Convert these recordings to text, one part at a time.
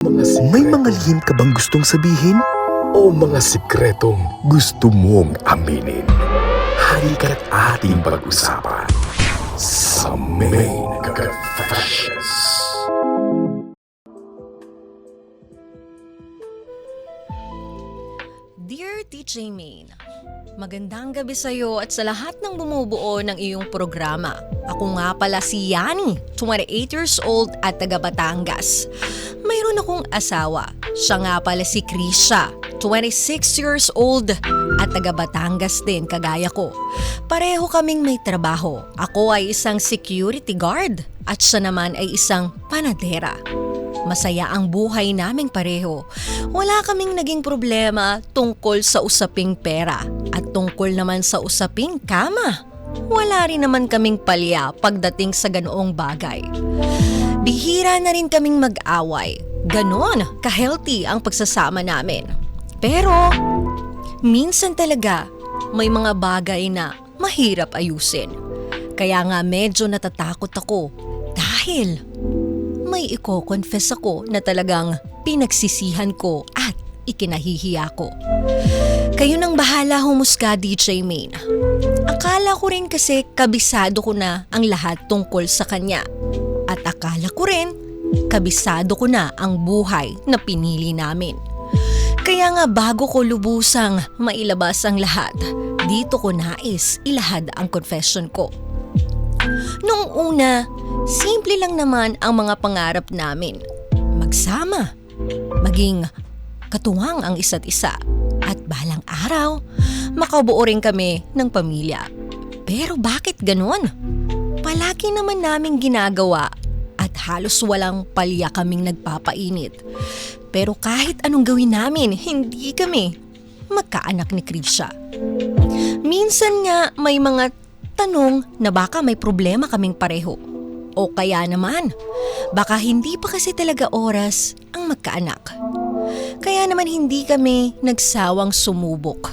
May mga lihim ka bang gustong sabihin? O mga sikretong gusto mong aminin? Halika't ating pag-usapan sa Main Confessions. Dear DJ Main, magandang gabi sa iyo at sa lahat ng bumubuo ng iyong programa. Ako nga pala si Yani, 28 years old at taga Batangas. Mayroon akong asawa. Siya nga pala si Krisha, 26 years old at taga Batangas din kagaya ko. Pareho kaming may trabaho. Ako ay isang security guard at siya naman ay isang panadera. Masaya ang buhay naming pareho. Wala kaming naging problema tungkol sa usaping pera at tungkol naman sa usaping kama. Wala rin naman kaming palya pagdating sa ganoong bagay. Bihira na rin kaming mag-away. Ganon ka-healthy ang pagsasama namin. Pero minsan talaga may mga bagay na mahirap ayusin. Kaya nga medyo natatakot ako dahil may iko-confess ako na talagang pinagsisihan ko at ikinahihiya ko. Kayo nang bahala humusga, DJ Main. Akala ko rin kasi kabisado ko na ang lahat tungkol sa kanya. At akala ko rin kabisado ko na ang buhay na pinili namin. Kaya nga bago ko lubusang mailabas ang lahat, dito ko nais ilahad ang confession ko. Nung una, simple lang naman ang mga pangarap namin. Magsama, maging katuwang ang isa't isa, at balang araw, makabuo rin kami ng pamilya. Pero bakit ganon? Palagi naman naming ginagawa at halos walang palya kaming nagpapainit. Pero kahit anong gawin namin, hindi kami magkaanak ni Krisha. Minsan nga may mga tanong na baka may problema kaming pareho. O kaya naman, baka hindi pa kasi talaga oras ang magkaanak. Kaya naman hindi kami nagsawang sumubok.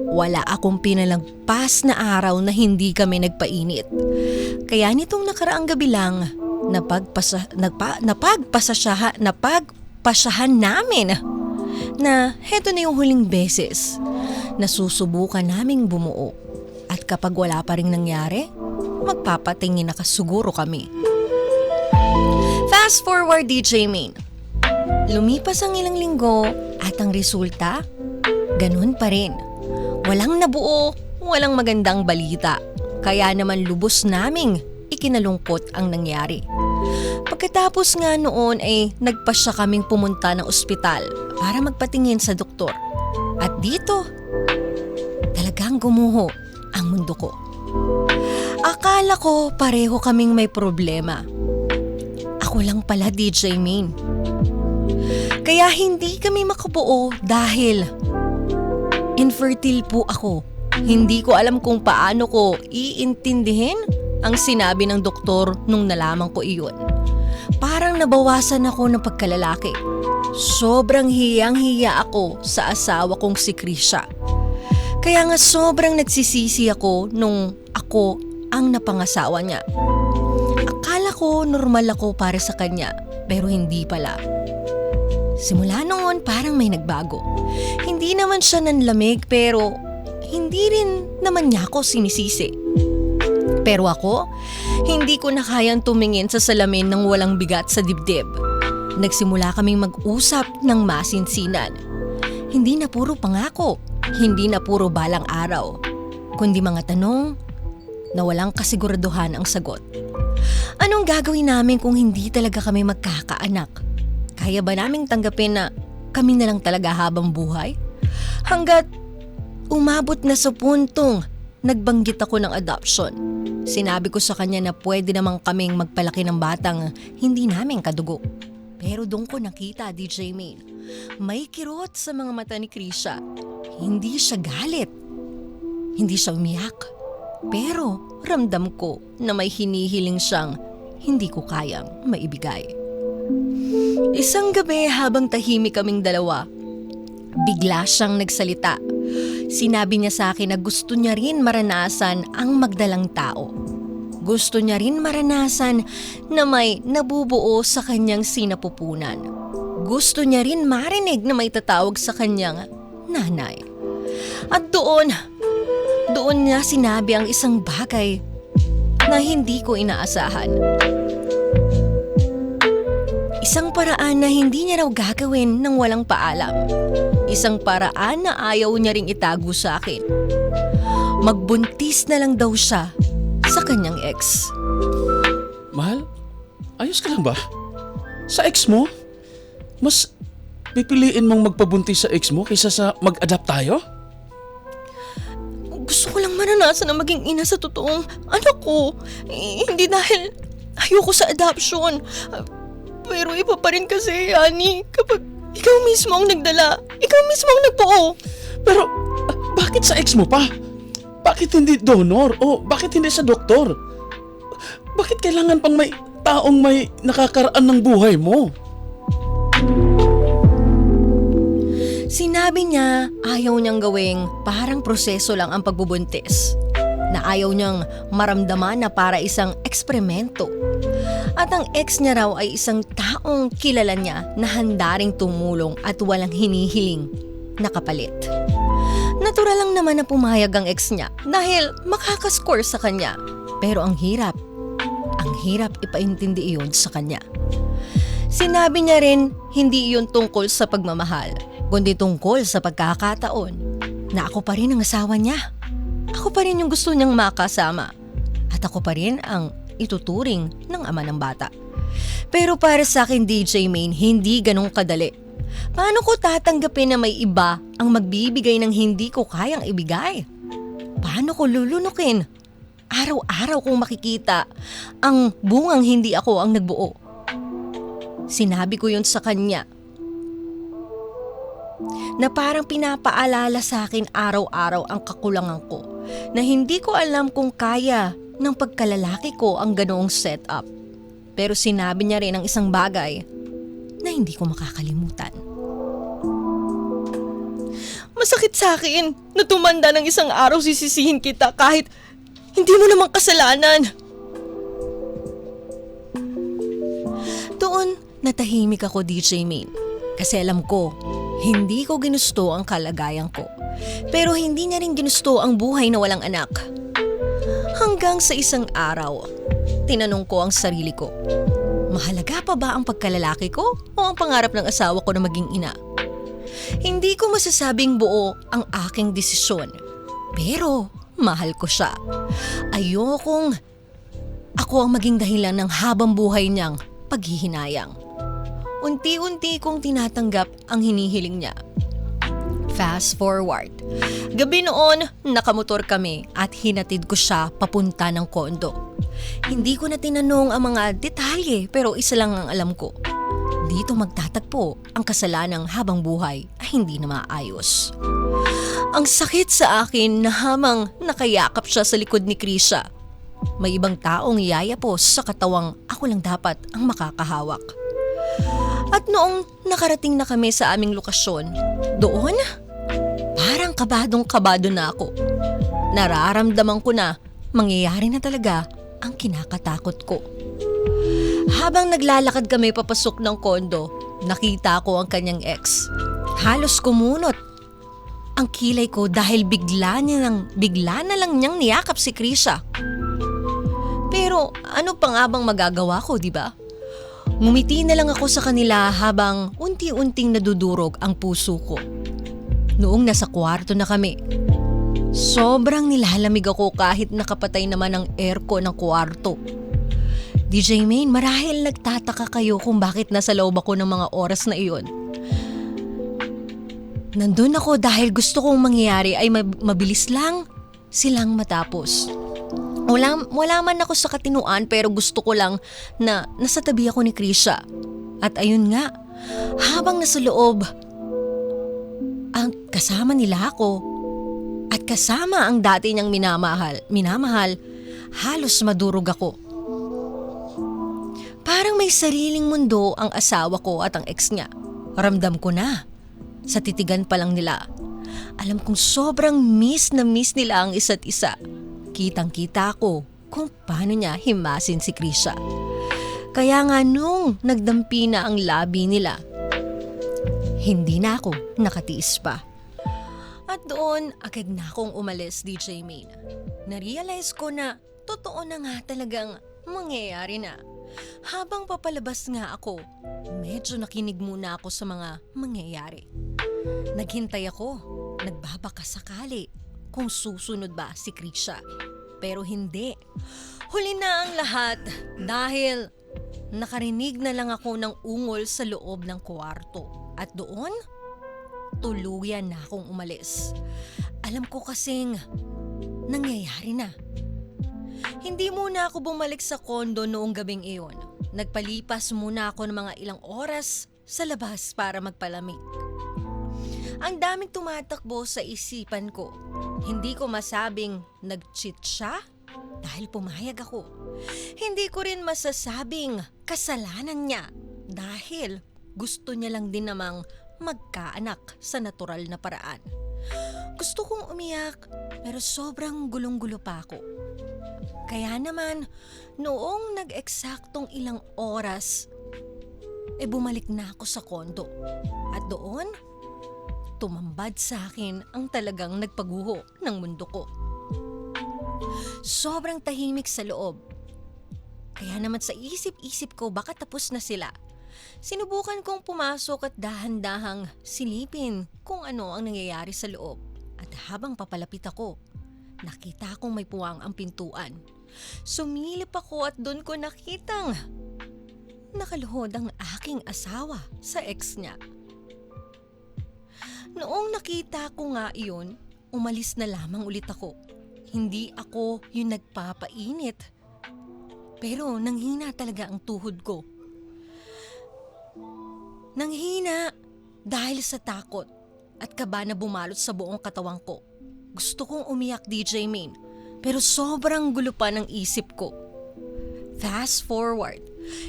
Wala akong pinalagpas na araw na hindi kami nagpainit. Kaya nitong nakaraang gabi lang, napagpasyahan namin na heto na yung huling beses na susubukan naming bumuo. At kapag wala pa ring nangyari, magpapatingin na kasiguro kami. Fast forward, DJ Main. Lumipas ang ilang linggo at ang resulta, ganun pa rin. Walang nabuo, walang magandang balita. Kaya naman lubos naming ikinalungkot ang nangyari. Pagkatapos nga noon ay nagpasya kaming pumunta ng ospital para magpatingin sa doktor. At dito, talagang gumuho ang mundo ko. Akala ko pareho kaming may problema. Ako lang pala, DJ Main. Kaya hindi kami makabuo dahil infertile po ako. Hindi ko alam kung paano ko iintindihin ang sinabi ng doktor nung nalaman ko iyon. Parang nabawasan ako ng pagkalalaki. Sobrang hiyang-hiya ako sa asawa kong si Krisha. Kaya nga sobrang nagsisisi ako nung ako ang napangasawa niya. Akala ko normal ako para sa kanya, pero hindi pala. Simula noon parang may nagbago. Hindi naman siya nanlamig pero hindi rin naman niya ako sinisisi. Pero ako, hindi ko na kayang tumingin sa salamin ng walang bigat sa dibdib. Nagsimula kaming mag-usap ng masinsinan. Hindi na puro pangako, hindi na puro balang araw, kundi mga tanong na walang kasiguraduhan ang sagot. Anong gagawin namin kung hindi talaga kami magkakaanak? Kaya ba naming tanggapin na kami na lang talaga habang buhay? Hanggat umabot na sa puntong nagbanggit ako ng adoption. Sinabi ko sa kanya na pwede namang kaming magpalaki ng batang hindi namin kadugo. Pero doon ko nakita, DJ Main, may kirot sa mga mata ni Krisha. Hindi siya galit. Hindi siya umiyak. Pero ramdam ko na may hinihiling siyang hindi ko kayang maibigay. Isang gabi habang tahimik kaming dalawa, bigla siyang nagsalita. Sinabi niya sa akin na gusto niya rin maranasan ang magdalang tao. Gusto niya rin maranasan na may nabubuo sa kanyang sinapupunan. gusto niya rin marinig na may tatawag sa kanyang nanay. At doon niya sinabi ang isang bagay na hindi ko inaasahan. Isang paraan na hindi niya raw gagawin nang walang paalam. Isang paraan na ayaw niya ring itago sa akin. Magbuntis na lang daw siya sa kanyang ex. Mahal, ayos ka lang ba? Sa ex mo? Mas pipiliin mong magpabuntis sa ex mo kaysa sa mag-adapt tayo? Gusto ko lang maranasan na maging ina sa totoong anak ko. Hindi dahil ayoko sa adoption. Pero iba pa rin kasi, Ani, kapag ikaw mismo ang nagdala, ikaw mismo ang nagbuo. Pero bakit sa ex mo pa? Bakit hindi donor? O bakit hindi sa doktor? Bakit kailangan pang may taong may nakakaraan ng buhay mo? Sinabi niya ayaw niyang gawing parang proseso lang ang pagbubuntis. Na ayaw niyang maramdaman na para isang eksperimento. At ang ex niya raw ay isang taong kilala niya na handa ring tumulong at walang hinihiling na kapalit. Natural lang naman na pumayag ang ex niya dahil makakascore sa kanya. Pero ang hirap ipaintindi iyon sa kanya. Sinabi niya rin hindi iyon tungkol sa pagmamahal, kundi tungkol sa pagkakataon na ako pa rin ang asawa niya. Ako pa rin yung gusto niyang makasama. At ako pa rin ang ituturing ng ama ng bata. Pero para sa akin, DJ Main, hindi ganun kadali. Paano ko tatanggapin na may iba ang magbibigay ng hindi ko kayang ibigay? Paano ko lulunukin? Araw-araw kong makikita ang bungang hindi ako ang nagbuo. Sinabi ko yun sa kanya na parang pinapaalala sa akin araw-araw ang kakulangan ko na hindi ko alam kung kaya ng pagkalalaki ko ang ganoong setup. Pero sinabi niya rin ang isang bagay na hindi ko makakalimutan. Masakit sa akin na tumanda ng isang araw sisisihin kita kahit hindi mo namang kasalanan. Doon natahimik ako, DJ Main, kasi alam ko hindi ko ginusto ang kalagayan ko. Pero hindi niya rin ginusto ang buhay na walang anak. Hanggang sa isang araw, tinanong ko ang sarili ko, mahalaga pa ba ang pagkalalaki ko o ang pangarap ng asawa ko na maging ina? Hindi ko masasabing buo ang aking desisyon, pero mahal ko siya. Ayokong ako ang maging dahilan ng habang buhay niyang paghihinayang. Unti-unti kong tinatanggap ang hinihiling niya. Fast forward. Gabi noon, nakamotor kami at hinatid ko siya papunta ng kondo. Hindi ko na tinanong ang mga detalye pero isa lang ang alam ko. Dito magtatagpo ang kasalanang habang buhay ay hindi na maayos. Ang sakit sa akin na hamang nakayakap siya sa likod ni Krisha. May ibang taong yayapos sa katawang ako lang dapat ang makakahawak. At noong nakarating na kami sa aming lokasyon, doon, parang kabadong-kabado na ako. Nararamdaman ko na mangyayari na talaga ang kinakatakot ko. Habang naglalakad kami papasok ng kondo, nakita ko ang kanyang ex. Halos kumunot ang kilay ko dahil bigla na lang niyang niyakap si Krisha. Pero ano pa nga bang magagawa ko, di ba? Ngumiti na lang ako sa kanila habang unti-unting nadudurog ang puso ko. Noong nasa kwarto na kami, sobrang nilalamig ako kahit nakapatay naman ang aircon ng kwarto. DJ Main, marahil nagtataka kayo kung bakit nasa loob ako ng mga oras na iyon. Nandun ako dahil gusto kong mangyayari ay mabilis lang silang matapos. Wala man ako sa katinuan pero gusto ko lang na nasa tabi ako ni Krisha. At ayun nga, habang nasa loob, ang kasama nila ako at kasama ang dati niyang minamahal, halos madurog ako. Parang may sariling mundo ang asawa ko at ang ex niya. Ramdam ko na. Sa titigan pa lang nila. Alam kong sobrang miss na miss nila ang isa't isa. Kitang-kita ko kung paano niya himasin si Krisha. Kaya nga nung nagdampi na ang labi nila, Hindi na ako nakatiis pa. At doon, agad na akong umalis, DJ Maine. Narealize ko na totoo na nga talagang mangyayari na. Habang papalabas nga ako, medyo nakinig muna ako sa mga mangyayari. Naghintay ako, nagbabaka sakali kung susunod ba si Krisha. Pero hindi. Huli na ang lahat dahil nakarinig na lang ako ng ungol sa loob ng kwarto. At doon, tuluyan na akong umalis. Alam ko kasing nangyayari na. Hindi muna ako bumalik sa kondo noong gabing iyon. Nagpalipas muna ako ng mga ilang oras sa labas para magpalamig. Ang daming tumatakbo sa isipan ko. Hindi ko masabing nag-cheat siya dahil pumayag ako. Hindi ko rin masasabing kasalanan niya dahil gusto niya lang din namang magkaanak sa natural na paraan. Gusto kong umiyak pero sobrang gulong-gulo pa ako. Kaya naman, noong nag-eksaktong ilang oras, bumalik na ako sa kondo. At doon, tumambad sa akin ang talagang nagpaguho ng mundo ko. Sobrang tahimik sa loob. Kaya naman sa isip-isip ko baka tapos na sila. Sinubukan kong pumasok at dahan-dahang silipin kung ano ang nangyayari sa loob. At habang papalapit ako, nakita kong may puwang ang pintuan. Sumilip ako at doon ko nakitang nakaluhod ang aking asawa sa ex niya. Noong nakita ko nga iyon, umalis na lamang ulit ako. Hindi ako yung nagpapainit. Pero nanghina talaga ang tuhod ko. Nanghina dahil sa takot at kaba na bumalot sa buong katawan ko. Gusto kong umiyak, DJ Maine, pero sobrang gulo pa ng isip ko. Fast forward,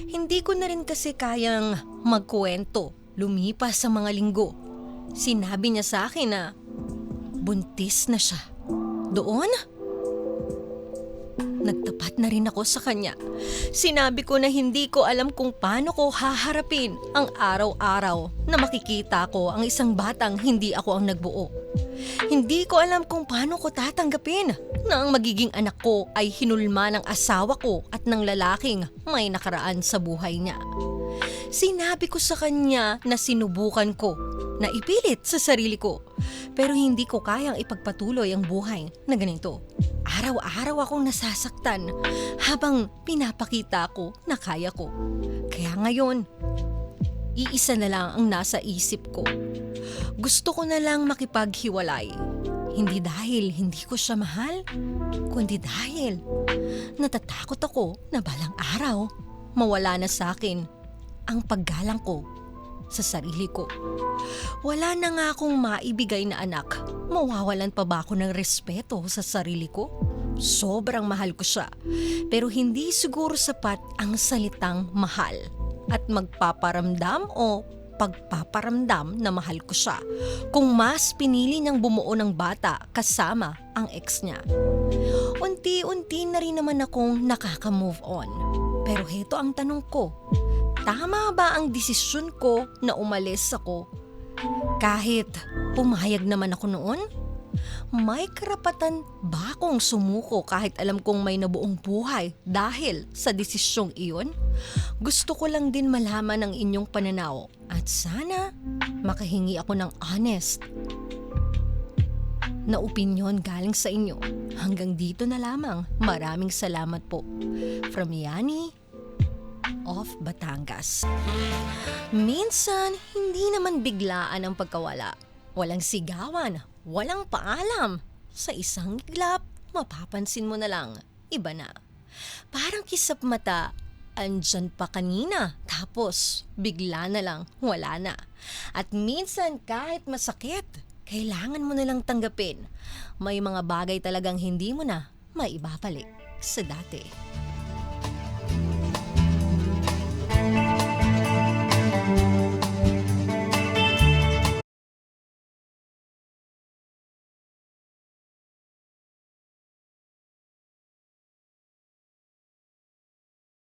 hindi ko na rin kasi kayang magkwento. Lumipas sa mga linggo. Sinabi niya sa akin na buntis na siya. Doon, nagtapat na rin ako sa kanya. Sinabi ko na hindi ko alam kung paano ko haharapin ang araw-araw na makikita ko ang isang batang hindi ako ang nagbuo. Hindi ko alam kung paano ko tatanggapin na ang magiging anak ko ay hinulma ng asawa ko at ng lalaking may nakaraan sa buhay niya. Sinabi ko sa kanya na sinubukan ko, na ipilit sa sarili ko, pero hindi ko kayang ipagpatuloy ang buhay na ganito. Araw-araw akong nasasaktan habang pinapakita ko na kaya ko. Kaya ngayon, iisa na lang ang nasa isip ko. Gusto ko na lang makipaghiwalay. Hindi dahil hindi ko siya mahal, kundi dahil natatakot ako na balang araw mawala na sa akin ang paggalang ko sa sarili ko. Wala na nga akong maibigay na anak. Mawawalan pa ba ako ng respeto sa sarili ko? Sobrang mahal ko siya. Pero hindi siguro sapat ang salitang mahal at magpaparamdam o pagpaparamdam na mahal ko siya kung mas pinili niyang bumuo ng bata kasama ang ex niya. Unti-unti na rin naman akong nakaka-move on. Pero heto ang tanong ko, tama ba ang desisyon ko na umalis ako? Kahit pumayag naman ako noon? May karapatan ba akong sumuko kahit alam kong may nabuong buhay dahil sa desisyong iyon? Gusto ko lang din malaman ang inyong pananaw at sana makahingi ako ng honest na opinyon galing sa inyo. Hanggang dito na lamang. Maraming salamat po. From Yani of Batangas. Minsan, hindi naman biglaan ang pagkawala. Walang sigawan, walang paalam. Sa isang iglap, mapapansin mo na lang, iba na. Parang kisap mata, andyan pa kanina, tapos bigla na lang, wala na. At minsan kahit masakit, kailangan mo na lang tanggapin. May mga bagay talagang hindi mo na maibabalik sa dati.